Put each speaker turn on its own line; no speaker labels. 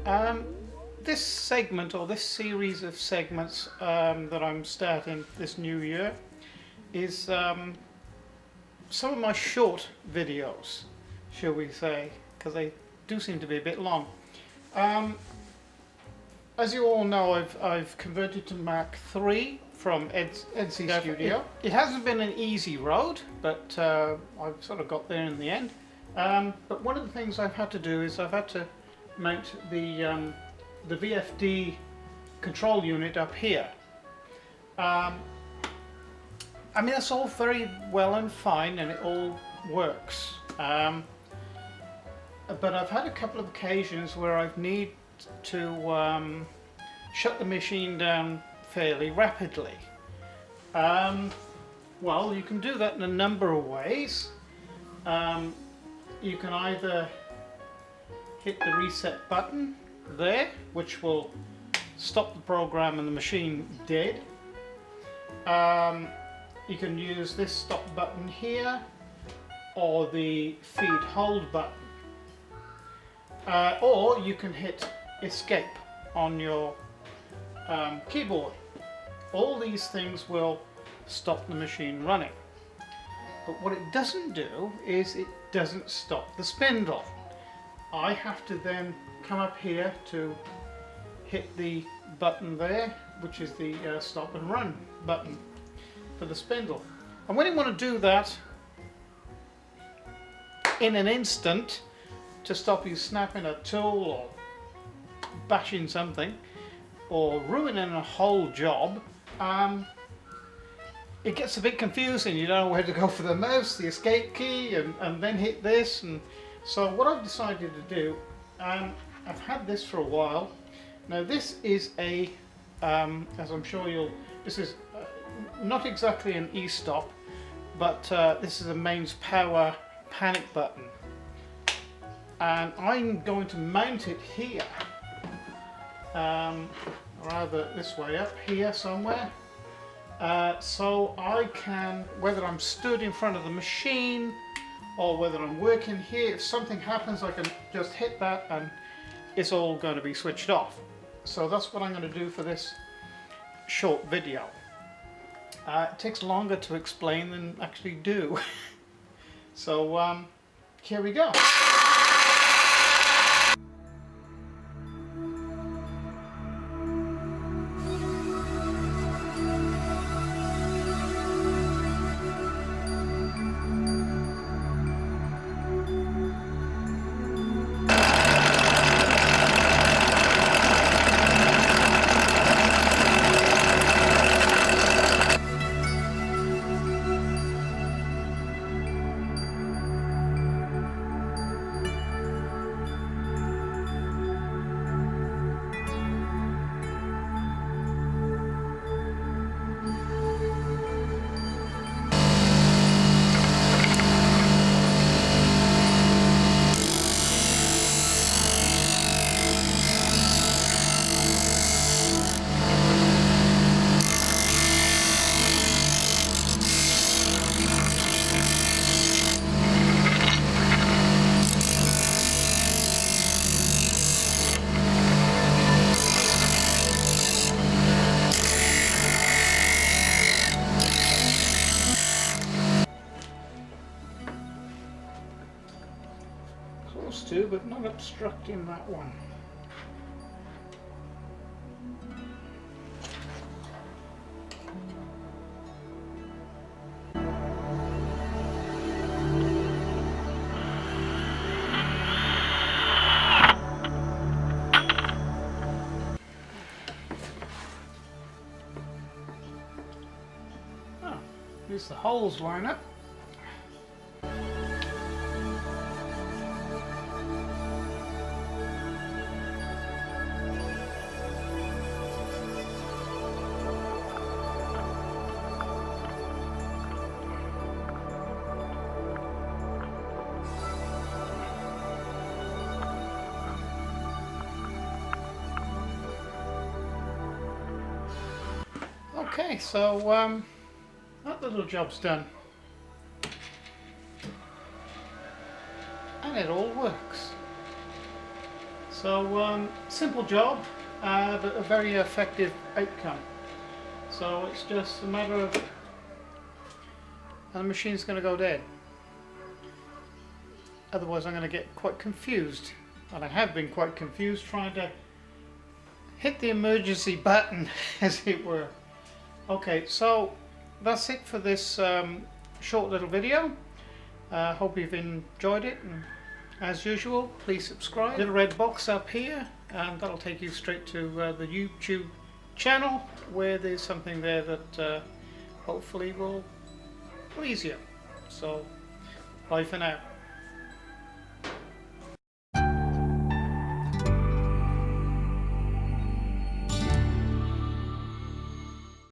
This segment, or this series of segments that I'm starting this new year, is some of my short videos, shall we say, because they do seem to be a bit long. As you all know, I've converted to Mark III from NC Studio. It hasn't been an easy road, but I've sort of got there in the end. But one of the things I've had to do is I've had to mount the VFD control unit up here. I mean, that's all very well and fine, and it all works. But I've had a couple of occasions where I've needed to shut the machine down fairly rapidly. Well, you can do that in a number of ways. You can either hit the reset button there, which will stop the program and the machine dead. You can use this stop button here, or the feed hold button, or you can hit escape on your keyboard. All these things will stop the machine running, but what it doesn't do is it doesn't stop the spindle. I have to then come up here to hit the button there, which is the stop and run button for the spindle. And when you want to do that in an instant, to stop you snapping a tool or bashing something or ruining a whole job, it gets a bit confusing. You don't know where to go for the mouse, the escape key, and then hit this. And so what I've decided to do, I've had this for a while. Now this is a, as I'm sure this is not exactly an e-stop, but this is a mains power panic button. And I'm going to mount it here, rather this way, up here somewhere, so I can, whether I'm stood in front of the machine or whether I'm working here, if something happens I can just hit that and it's all going to be switched off. So that's what I'm going to do for this short video. It takes longer to explain than actually do. So here we go. But not obstructing that one. Oh, at least the holes line up. Okay, so that little job's done, and it all works. So So simple job, but a very effective outcome. So it's just a matter of, and the machine's going to go dead. Otherwise I'm going to get quite confused, and I have been quite confused trying to hit the emergency button, as it were. Okay, so that's it for this short little video. Hope you've enjoyed it, and as usual, please subscribe. Little red box up here, and that'll take you straight to the YouTube channel, where there's something there that hopefully will please you. So bye for now.